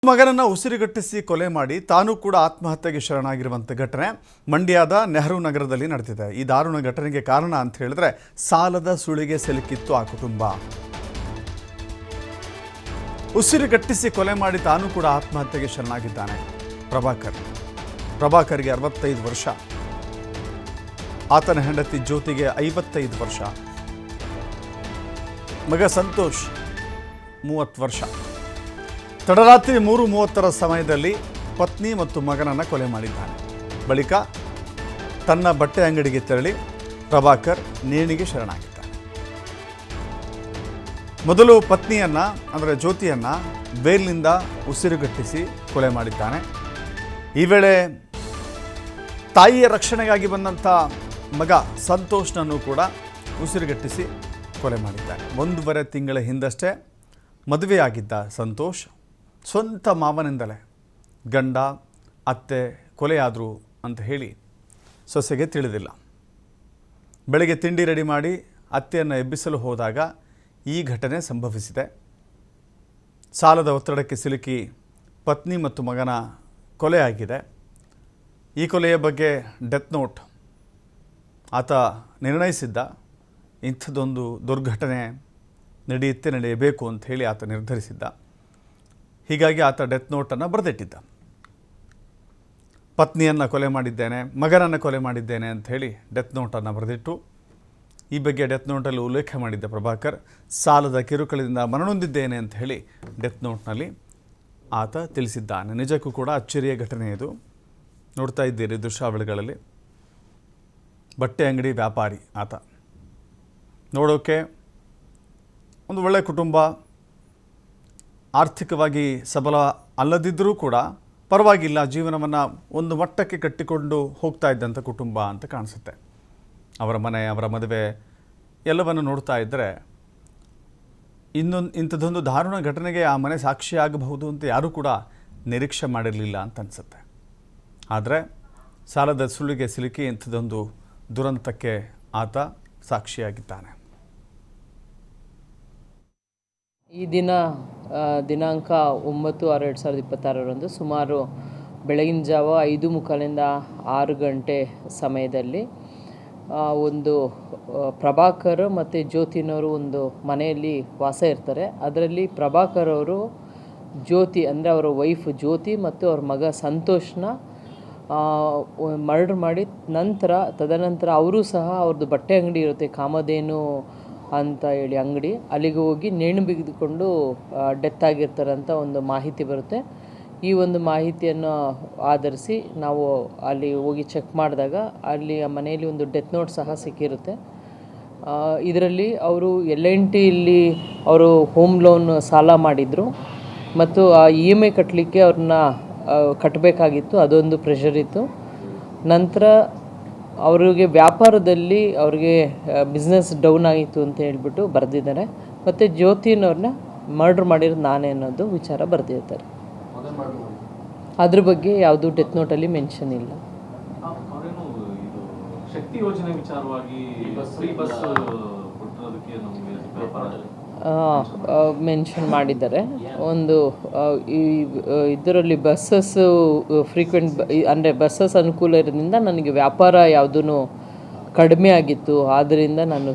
ಮಗನನ್ನ ಉಸಿರುಗಟ್ಟಿಸಿ ಕೊಲೆ ಮಾಡಿ ತಾನು ಕೂಡ ಆತ್ಮಹತ್ಯೆಗೆ ಶರಣಾಗಿರುವಂಥ ಘಟನೆ ಮಂಡ್ಯದ ನೆಹರು ನಗರದಲ್ಲಿ ನಡೆದಿದೆ. ಈ ದಾರುಣ ಘಟನೆಗೆ ಕಾರಣ ಅಂತ ಹೇಳಿದ್ರೆ ಸಾಲದ ಸುಳಿಗೆ ಸಿಲುಕಿತ್ತು ಆ ಕುಟುಂಬ. ಉಸಿರುಗಟ್ಟಿಸಿ ಕೊಲೆ ಮಾಡಿ ತಾನು ಕೂಡ ಆತ್ಮಹತ್ಯೆಗೆ ಶರಣಾಗಿದ್ದಾನೆ ಪ್ರಭಾಕರ್ಗೆ 65 ವರ್ಷ, ಆತನ ಹೆಂಡತಿ ಜ್ಯೋತಿಗೆ 55 ವರ್ಷ, ಮಗ ಸಂತೋಷ್ 30 ವರ್ಷ. ತಡರಾತ್ರಿ 3:30 ಸಮಯದಲ್ಲಿ ಪತ್ನಿ ಮತ್ತು ಮಗನನ್ನು ಕೊಲೆ ಮಾಡಿದ್ದಾನೆ. ಬಳಿಕ ತನ್ನ ಬಟ್ಟೆ ಅಂಗಡಿಗೆ ತೆರಳಿ ಪ್ರಭಾಕರ್ ನೇಣಿಗೆ ಶರಣಾಗಿದ್ದಾನೆ. ಮೊದಲು ಪತ್ನಿಯನ್ನ ಅಂದರೆ ಜ್ಯೋತಿಯನ್ನ ಬೇಲಿನಿಂದ ಉಸಿರುಗಟ್ಟಿಸಿ ಕೊಲೆ ಮಾಡಿದ್ದಾನೆ. ಈ ವೇಳೆ ತಾಯಿಯ ರಕ್ಷಣೆಗಾಗಿ ಬಂದಂಥ ಮಗ ಸಂತೋಷ್ನನ್ನು ಕೂಡ ಉಸಿರುಗಟ್ಟಿಸಿ ಕೊಲೆ ಮಾಡಿದ್ದಾನೆ. 1.5 ತಿಂಗಳ ಹಿಂದಷ್ಟೇ ಮದುವೆಯಾಗಿದ್ದ ಸಂತೋಷ್ ಸ್ವಂತ ಮಾವನಿಂದಲೇ ಗಂಡ ಅತ್ತೆ ಕೊಲೆಯಾದರು ಅಂತ ಹೇಳಿ ಸೊಸೆಗೆ ತಿಳಿದಿಲ್ಲ. ಬೆಳಗ್ಗೆ ತಿಂಡಿ ರೆಡಿ ಮಾಡಿ ಅತ್ತೆಯನ್ನು ಎಬ್ಬಿಸಲು ಹೋದಾಗ ಈ ಘಟನೆ ಸಂಭವಿಸಿದೆ. ಸಾಲದ ಒತ್ತಡಕ್ಕೆ ಸಿಲುಕಿ ಪತ್ನಿ ಮತ್ತು ಮಗನ ಕೊಲೆಯಾಗಿದೆ. ಈ ಕೊಲೆಯ ಬಗ್ಗೆ ಡೆತ್ ನೋಟ್ ಆತ ನಿರ್ಣಯಿಸಿದ್ದ. ಇಂಥದ್ದೊಂದು ದುರ್ಘಟನೆ ನಡೆಯಬೇಕು ಅಂತ ಹೇಳಿ ಆತ ನಿರ್ಧರಿಸಿದ್ದ. ಹೀಗಾಗಿ ಆತ ಡೆತ್ ನೋಟನ್ನು ಬರೆದಿಟ್ಟಿದ್ದ. ಪತ್ನಿಯನ್ನು ಕೊಲೆ ಮಾಡಿದ್ದೇನೆ, ಮಗನನ್ನು ಕೊಲೆ ಮಾಡಿದ್ದೇನೆ ಅಂತ ಹೇಳಿ ಡೆತ್ ನೋಟನ್ನು ಬರೆದಿಟ್ಟು ಈ ಬಗ್ಗೆ ಡೆತ್ ನೋಟಲ್ಲಿ ಉಲ್ಲೇಖ ಮಾಡಿದ್ದ ಪ್ರಭಾಕರ್ ಸಾಲದ ಕಿರುಕುಳದಿಂದ ಮನನೊಂದಿದ್ದೇನೆ ಅಂತ ಹೇಳಿ ಡೆತ್ ನೋಟ್ನಲ್ಲಿ ಆತ ತಿಳಿಸಿದ್ದಾನೆ. ನಿಜಕ್ಕೂ ಕೂಡ ಅಚ್ಚರಿಯ ಘಟನೆ ಇದು. ನೋಡ್ತಾ ಇದ್ದೀರಿ ದೃಶ್ಯಾವಳಿಗಳಲ್ಲಿ. ಬಟ್ಟೆ ಅಂಗಡಿ ವ್ಯಾಪಾರಿ ಆತ. ನೋಡೋಕೆ ಒಂದು ಒಳ್ಳೆಯ ಕುಟುಂಬ, ಆರ್ಥಿಕವಾಗಿ ಸಬಲ ಅಲ್ಲದಿದ್ದರೂ ಕೂಡ ಪರವಾಗಿಲ್ಲ, ಜೀವನವನ್ನು ಒಂದು ಮಟ್ಟಕ್ಕೆ ಕಟ್ಟಿಕೊಂಡು ಹೋಗ್ತಾ ಇದ್ದಂಥ ಕುಟುಂಬ ಅಂತ ಕಾಣಿಸುತ್ತೆ. ಅವರ ಮನೆ, ಅವರ ಮದುವೆ ಎಲ್ಲವನ್ನು ನೋಡ್ತಾ ಇದ್ದರೆ ಇಂಥದ್ದೊಂದು ದಾರುಣ ಘಟನೆಗೆ ಆ ಮನೆ ಸಾಕ್ಷಿಯಾಗಬಹುದು ಅಂತ ಯಾರೂ ಕೂಡ ನಿರೀಕ್ಷೆ ಮಾಡಿರಲಿಲ್ಲ ಅಂತ ಅನಿಸುತ್ತೆ. ಆದರೆ ಸಾಲದ ಸುಳಿಗೆ ಸಿಲುಕಿ ಇಂಥದ್ದೊಂದು ದುರಂತಕ್ಕೆ ಆತ ಸಾಕ್ಷಿಯಾಗಿದ್ದಾನೆ. ಈ ದಿನಾಂಕ 9/6/2026 ಸುಮಾರು ಬೆಳಗಿನ ಜಾವ 5:45 6 ಗಂಟೆ ಸಮಯದಲ್ಲಿ ಒಂದು ಪ್ರಭಾಕರ್ ಮತ್ತು ಜ್ಯೋತಿನವರು ಒಂದು ಮನೆಯಲ್ಲಿ ವಾಸ ಇರ್ತಾರೆ. ಅದರಲ್ಲಿ ಪ್ರಭಾಕರ್ ಅವರು ಜ್ಯೋತಿ ಅಂದರೆ ಅವರ ವೈಫ್ ಜ್ಯೋತಿ ಮತ್ತು ಅವ್ರ ಮಗ ಸಂತೋಷ್ನ ಮರ್ಡರ್ ಮಾಡಿ ತದನಂತರ ಅವರು ಸಹ ಅವ್ರದ್ದು ಬಟ್ಟೆ ಅಂಗಡಿ ಇರುತ್ತೆ, ಕಾಮಧೇನು ಅಂತ ಹೇಳಿ ಅಂಗಡಿ, ಅಲ್ಲಿಗೆ ಹೋಗಿ ನೇಣು ಬಿಗಿದುಕೊಂಡು ಡೆತ್ ಆಗಿರ್ತಾರಂತ ಒಂದು ಮಾಹಿತಿ ಬರುತ್ತೆ. ಈ ಒಂದು ಮಾಹಿತಿಯನ್ನು ಆಧರಿಸಿ ನಾವು ಅಲ್ಲಿ ಹೋಗಿ ಚೆಕ್ ಮಾಡಿದಾಗ ಅಲ್ಲಿ ಆ ಮನೆಯಲ್ಲಿ ಒಂದು ಡೆತ್ ನೋಟ್ ಸಹ ಸಿಕ್ಕಿರುತ್ತೆ. ಇದರಲ್ಲಿ ಅವರು L&Tಯಲ್ಲಿ ಅವರು ಹೋಮ್ ಲೋನ್ ಸಾಲ ಮಾಡಿದರು ಮತ್ತು ಆ EMI ಕಟ್ಟಲಿಕ್ಕೆ ಅವ್ರನ್ನ ಕಟ್ಟಬೇಕಾಗಿತ್ತು. ಅದೊಂದು ಪ್ರೆಷರ್ ಇತ್ತು. ನಂತರ ಅವರಿಗೆ ವ್ಯಾಪಾರದಲ್ಲಿ ಅವ್ರಿಗೆ ಬಿಸ್ನೆಸ್ ಡೌನ್ ಆಗಿತ್ತು ಅಂತ ಹೇಳ್ಬಿಟ್ಟು ಬರೆದಿದ್ದಾರೆ. ಮತ್ತು ಜ್ಯೋತಿನವ್ರನ್ನ ಮರ್ಡರ್ ಮಾಡಿರೋದು ನಾನೇ ಅನ್ನೋದು ವಿಚಾರ ಬರೆದಿರ್ತಾರೆ. ಅದ್ರ ಬಗ್ಗೆ ಯಾವುದು ಡೆತ್ ನೋಟಲ್ಲಿ ಮೆನ್ಷನ್ ಇಲ್ಲ. ಮೆನ್ಷನ್ ಮಾಡಿದ್ದಾರೆ. ಒಂದು ಇದರಲ್ಲಿ ಬಸ್ಸಸ್ಸು ಫ್ರೀಕ್ವೆಂಟ್ ಅಂದರೆ ಬಸ್ಸಸ್ ಅನುಕೂಲ ಇರೋದ್ರಿಂದ ನನಗೆ ವ್ಯಾಪಾರ ಯಾವುದೂ ಕಡಿಮೆ ಆಗಿತ್ತು, ಆದ್ದರಿಂದ ನಾನು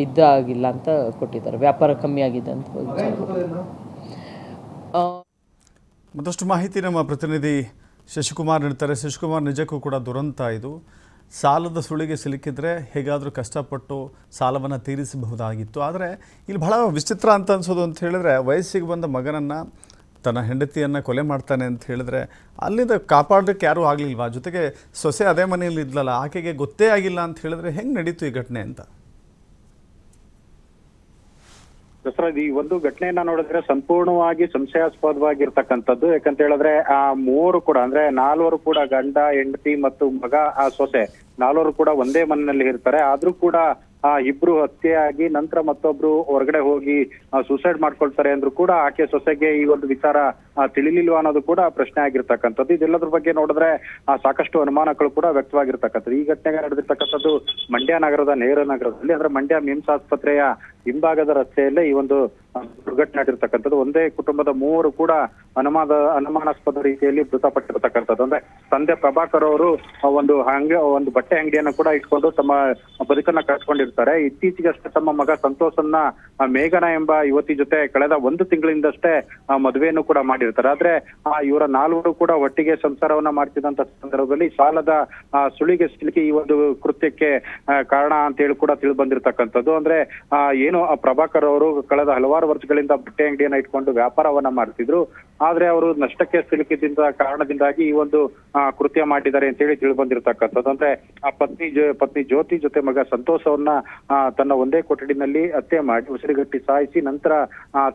ಇದಾಗಿಲ್ಲ ಅಂತ ಕೊಟ್ಟಿದ್ದಾರೆ, ವ್ಯಾಪಾರ ಕಮ್ಮಿ ಆಗಿದೆ ಅಂತ. ಮತ್ತಷ್ಟು ಮಾಹಿತಿ ನಮ್ಮ ಪ್ರತಿನಿಧಿ ಶಶಿಕುಮಾರ್ ನೀಡ್ತಾರೆ. ಶಶಿಕುಮಾರ್, ನಿಜಕ್ಕೂ ಕೂಡ ದುರಂತ ಇದು. ಸಾಲದ ಸುಳಿಗೆ ಸಿಲುಕಿದ್ರೆ ಹೇಗಾದರೂ ಕಷ್ಟಪಟ್ಟು ಸಾಲವನ್ನು ತೀರಿಸಬಹುದಾಗಿತ್ತು. ಆದರೆ ಇಲ್ಲಿ ಬಹಳ ವಿಚಿತ್ರ ಅಂತ ಅನಿಸೋದು ಅಂತ ಹೇಳಿದ್ರೆ, ವಯಸ್ಸಿಗೆ ಬಂದ ಮಗನನ್ನು ತನ್ನ ಹೆಂಡತಿಯನ್ನು ಕೊಲೆ ಮಾಡ್ತಾನೆ ಅಂತ ಹೇಳಿದ್ರೆ ಅಲ್ಲಿಂದ ಕಾಪಾಡೋಕ್ಕೆ ಯಾರೂ ಆಗಲಿಲ್ವಾ? ಜೊತೆಗೆ ಸೊಸೆ ಅದೇ ಮನೆಯಲ್ಲಿ ಇದ್ಲಲ್ಲ, ಆಕೆಗೆ ಗೊತ್ತೇ ಆಗಿಲ್ಲ ಅಂತ ಹೇಳಿದ್ರೆ ಹೆಂಗೆ ನಡೀತು ಈ ಘಟನೆ ಅಂತ? ದಸರಾಜ್, ಈ ಒಂದು ಘಟನೆಯನ್ನ ನೋಡಿದ್ರೆ ಸಂಪೂರ್ಣವಾಗಿ ಸಂಶಯಾಸ್ಪದವಾಗಿರ್ತಕ್ಕಂಥದ್ದು. ಯಾಕಂತ ಹೇಳಿದ್ರೆ ಆ ಮೂವರು ಕೂಡ ಅಂದ್ರೆ 4 ಕೂಡ ಗಂಡ, ಹೆಂಡತಿ ಮತ್ತು ಮಗ, ಆ ಸೊಸೆ 4 ಕೂಡ ಒಂದೇ ಮನೆಯಲ್ಲಿ ಇರ್ತಾರೆ. ಆದ್ರೂ ಕೂಡ ಇಬ್ರು ಹತ್ಯೆಯಾಗಿ ನಂತರ ಮತ್ತೊಬ್ರು ಹೊರಗಡೆ ಹೋಗಿ ಸೂಸೈಡ್ ಮಾಡ್ಕೊಳ್ತಾರೆ ಅಂದ್ರೂ ಕೂಡ ಆಕೆ ಸೊಸೆಗೆ ಈ ಒಂದು ವಿಚಾರ ತಿಳಿಲಿಲ್ವಾ ಅನ್ನೋದು ಕೂಡ ಪ್ರಶ್ನೆ ಆಗಿರ್ತಕ್ಕಂಥದ್ದು. ಇದೆಲ್ಲದ್ರ ಬಗ್ಗೆ ನೋಡಿದ್ರೆ ಸಾಕಷ್ಟು ಅನುಮಾನಗಳು ಕೂಡ ವ್ಯಕ್ತವಾಗಿರ್ತಕ್ಕಂಥದ್ದು. ಈ ಘಟನೆಗೆ ನಡೆದಿರ್ತಕ್ಕಂಥದ್ದು ಮಂಡ್ಯ ನಗರದ ನೆಹರು ನಗರದಲ್ಲಿ, ಅಂದ್ರೆ ಮಂಡ್ಯ ಮಿಮ್ಸ್ ಆಸ್ಪತ್ರೆಯ ಹಿಂಭಾಗದ ರಸ್ತೆಯಲ್ಲೇ ಈ ಒಂದು ದುರ್ಘಟನೆ ಆಗಿರ್ತಕ್ಕಂಥದ್ದು. ಒಂದೇ ಕುಟುಂಬದ 3 ಕೂಡ ಅನುಮಾನಾಸ್ಪದ ರೀತಿಯಲ್ಲಿ ಮೃತಪಟ್ಟಿರ್ತಕ್ಕಂಥದ್ದು. ಅಂದ್ರೆ ತಂದೆ ಪ್ರಭಾಕರ್ ಅವರು ಒಂದು ಬಟ್ಟೆ ಅಂಗಡಿಯನ್ನು ಕೂಡ ಇಟ್ಕೊಂಡು ತಮ್ಮ ಬದುಕನ್ನ ಕಳ್ಕೊಂಡಿರ್ತಾರೆ. ಇತ್ತೀಚೆಗಷ್ಟೇ ತಮ್ಮ ಮಗ ಸಂತೋಷನ್ನ ಮೇಘನಾ ಎಂಬ ಯುವತಿ ಜೊತೆ ಕಳೆದ 1 ತಿಂಗಳಿಂದಷ್ಟೇ ಮದುವೆಯನ್ನು ಕೂಡ ಮಾಡಿರ್ತಾರೆ. ಆದ್ರೆ ಇವರ 4 ಕೂಡ ಒಟ್ಟಿಗೆ ಸಂಸಾರವನ್ನ ಮಾಡ್ತಿದ್ದಂತ ಸಂದರ್ಭದಲ್ಲಿ ಸಾಲದ ಸುಳಿಗೆ ಸಿಲುಕಿ ಈ ಒಂದು ಕೃತ್ಯಕ್ಕೆ ಕಾರಣ ಅಂತ ಹೇಳಿ ಕೂಡ ತಿಳಿದು ಬಂದಿರತಕ್ಕಂಥದ್ದು. ಅಂದ್ರೆ ಏನು ಪ್ರಭಾಕರ್ ಅವರು ಕಳೆದ ಹಲವಾರು ವರ್ಷಗಳಿಂದ ಬಟ್ಟೆ ಅಂಗಡಿಯನ್ನ ಇಟ್ಕೊಂಡು ವ್ಯಾಪಾರವನ್ನ ಮಾಡ್ತಿದ್ರು. ಆದ್ರೆ ಅವರು ನಷ್ಟಕ್ಕೆ ಸಿಲುಕಿದ್ದ ಕಾರಣದಿಂದಾಗಿ ಈ ಒಂದು ಕೃತ್ಯ ಮಾಡಿದ್ದಾರೆ ಅಂತ ಹೇಳಿ ತಿಳಿದು ಬಂದಿರತಕ್ಕಂಥದ್ದು. ಅಂದ್ರೆ ಆ ಪತ್ನಿ ಜ್ಯೋತಿ ಜೊತೆ ಮಗ ಸಂತೋಷವನ್ನ ತನ್ನ ಒಂದೇ ಕೊಠಡಿನಲ್ಲಿ ಹತ್ಯೆ ಮಾಡಿ ಉಸಿರುಗಟ್ಟಿ ಸಾಯಿಸಿ ನಂತರ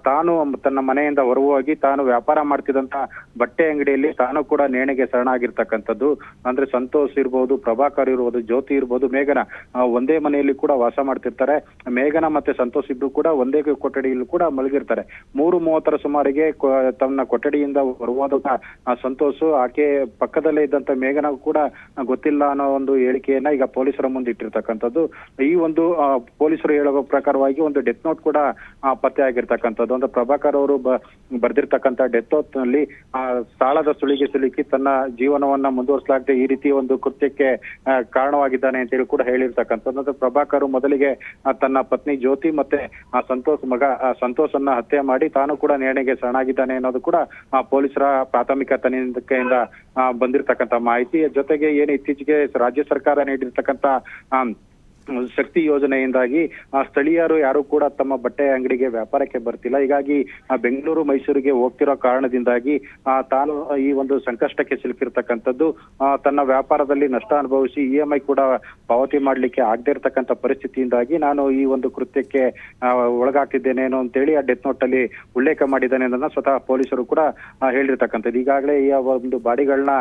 ತಾನು ತನ್ನ ಮನೆಯಿಂದ ಹೊರಹೋಗಿ ತಾನು ವ್ಯಾಪಾರ ಮಾಡ್ತಿದ್ದಂತ ಬಟ್ಟೆ ಅಂಗಡಿಯಲ್ಲಿ ತಾನು ಕೂಡ ನೇಣಿಗೆ ಶರಣಾಗಿರ್ತಕ್ಕಂಥದ್ದು. ಅಂದ್ರೆ ಸಂತೋಷ್ ಇರ್ಬೋದು, ಪ್ರಭಾಕರ್ ಇರ್ಬೋದು, ಜ್ಯೋತಿ ಇರ್ಬೋದು, ಮೇಘನಾ ಒಂದೇ ಮನೆಯಲ್ಲಿ ಕೂಡ ವಾಸ ಮಾಡ್ತಿರ್ತಾರೆ. ಮೇಘನಾ ಮತ್ತೆ ಸಂತೋಷ್ ಇಬ್ರು ಕೂಡ ಒಂದೇ ಕೊಠಡಿಯಲ್ಲಿ ಕೂಡ ಮಲಗಿರ್ತಾರೆ. 3:30 ಸುಮಾರಿಗೆ ತನ್ನ ಕೊಠಡಿಯಿಂದ ಹೊರಹೋದಾಗ ಸಂತೋಷ್ ಆಕೆ ಪಕ್ಕದಲ್ಲೇ ಇದ್ದಂತ ಮೇಘನಾ ಕೂಡ ಗೊತ್ತಿಲ್ಲ ಅನ್ನೋ ಒಂದು ಹೇಳಿಕೆಯನ್ನ ಈಗ ಪೊಲೀಸರ ಮುಂದೆ ಇಟ್ಟಿರ್ತಕ್ಕಂಥದ್ದು. ಈ ಒಂದು ಪೊಲೀಸರು ಹೇಳುವ ಪ್ರಕಾರವಾಗಿ ಒಂದು ಡೆತ್ ನೋಟ್ ಕೂಡ ಪತ್ತೆ ಆಗಿರ್ತಕ್ಕಂಥದ್ದು. ಅಂದ್ರೆ ಪ್ರಭಾಕರ್ ಅವರು ಬರ್ದಿರ್ತಕ್ಕಂಥ ಡೆತ್ ನೋಟ್ ನಲ್ಲಿ ಸಾಲದ ಸುಳಿಗೆ ಸಿಲುಕಿ ತನ್ನ ಜೀವನವನ್ನ ಮುಂದುವರಿಸಲಾಗದೆ ಈ ರೀತಿ ಒಂದು ಕೃತ್ಯಕ್ಕೆ ಕಾರಣವಾಗಿದ್ದಾನೆ ಅಂತ ಹೇಳಿ ಕೂಡ ಹೇಳಿರ್ತಕ್ಕಂಥದ್ದು. ಅಂದ್ರೆ ಪ್ರಭಾಕರ್ ಮೊದಲಿಗೆ ತನ್ನ ಪತ್ನಿ ಜ್ಯೋತಿ ಮತ್ತೆ ಮಗ ಸಂತೋಷನ್ನ ಹತ್ಯೆ ಮಾಡಿ ತಾನು ಕೂಡ ನೇಣಿಗೆ ಶರಣಾಗಿದ್ದಾನೆ ಅನ್ನೋದು ಕೂಡ ಪೊಲೀಸರ ಪ್ರಾಥಮಿಕ ತನಿಖೆಯಿಂದ ಬಂದಿರತಕ್ಕಂತ ಮಾಹಿತಿ. ಜೊತೆಗೆ ಏನು ಇತ್ತೀಚೆಗೆ ರಾಜ್ಯ ಸರ್ಕಾರ ನೀಡಿರ್ತಕ್ಕಂತ ಶಕ್ತಿ ಯೋಜನೆಯಿಂದಾಗಿ ಸ್ಥಳೀಯರು ಯಾರು ಕೂಡ ತಮ್ಮ ಬಟ್ಟೆ ಅಂಗಡಿಗೆ ವ್ಯಾಪಾರಕ್ಕೆ ಬರ್ತಿಲ್ಲ. ಹೀಗಾಗಿ ಬೆಂಗಳೂರು ಮೈಸೂರಿಗೆ ಹೋಗ್ತಿರೋ ಕಾರಣದಿಂದಾಗಿ ತಾನು ಈ ಒಂದು ಸಂಕಷ್ಟಕ್ಕೆ ಸಿಲುಕಿರ್ತಕ್ಕಂಥದ್ದು. ತನ್ನ ವ್ಯಾಪಾರದಲ್ಲಿ ನಷ್ಟ ಅನುಭವಿಸಿ EMI ಕೂಡ ಪಾವತಿ ಮಾಡ್ಲಿಕ್ಕೆ ಆಗದೆ ಇರತಕ್ಕಂಥ ಪರಿಸ್ಥಿತಿಯಿಂದಾಗಿ ನಾನು ಈ ಒಂದು ಕೃತ್ಯಕ್ಕೆ ಒಳಗಾಗ್ತಿದ್ದೇನೇನೋ ಅಂತೇಳಿ ಆ ಡೆತ್ ನೋಟ್ ಅಲ್ಲಿ ಉಲ್ಲೇಖ ಮಾಡಿದ್ದಾನೆ ಅನ್ನೋದನ್ನ ಸ್ವತಃ ಪೊಲೀಸರು ಕೂಡ ಹೇಳಿರ್ತಕ್ಕಂಥದ್ದು. ಈಗಾಗಲೇ ಈ ಒಂದು ಬಾಡಿಗಳನ್ನ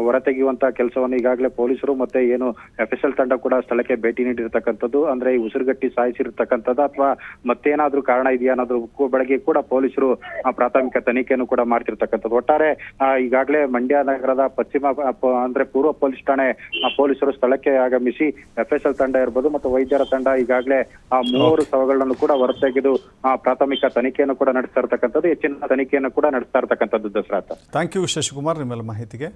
ಹೊರತೆಗೆಯುವಂತ ಕೆಲಸವನ್ನು ಈಗಾಗಲೇ ಪೊಲೀಸರು ಮತ್ತೆ ಏನು FSL ತಂಡ ಕೂಡ ಸ್ಥಳಕ್ಕೆ ಭೇಟಿ ನೀಡಿರ್ತಕ್ಕಂಥದ್ದು. ಅಂದ್ರೆ ಈ ಉಸಿರುಗಟ್ಟಿ ಸಾಯಿಸಿರ್ತಕ್ಕಂಥದ್ದು ಅಥವಾ ಮತ್ತೇನಾದ್ರೂ ಕಾರಣ ಇದೆಯಾ ಅನ್ನೋದ್ರ ಬಗ್ಗೆ ಕೂಡ ಪೊಲೀಸರು ಪ್ರಾಥಮಿಕ ತನಿಖೆಯನ್ನು ಕೂಡ ಮಾಡ್ತಿರ್ತಕ್ಕಂಥದ್ದು. ಒಟ್ಟಾರೆ ಈಗಾಗಲೇ ಮಂಡ್ಯ ನಗರದ ಅಂದ್ರೆ ಪೂರ್ವ ಪೊಲೀಸ್ ಠಾಣೆ ಪೊಲೀಸರು ಸ್ಥಳಕ್ಕೆ ಆಗಮಿಸಿ FSL ತಂಡ ಇರ್ಬೋದು ಮತ್ತು ವೈದ್ಯರ ತಂಡ ಈಗಾಗಲೇ 3 ಶವಗಳನ್ನು ಕೂಡ ಹೊರತೆಗೆದು ಪ್ರಾಥಮಿಕ ತನಿಖೆಯನ್ನು ಕೂಡ ನಡೆಸ್ತಾ ಇರ್ತಕ್ಕಂಥದ್ದು. ಹೆಚ್ಚಿನ ತನಿಖೆಯನ್ನು ಕೂಡ ನಡೆಸ್ತಾ ಇರ್ತಕ್ಕಂಥದ್ದು. ದಸರಾ. ಥ್ಯಾಂಕ್ ಯು ಶಶಿಕುಮಾರ್ ನಿಮ್ಮೆಲ್ಲ ಮಾಹಿತಿಗೆ.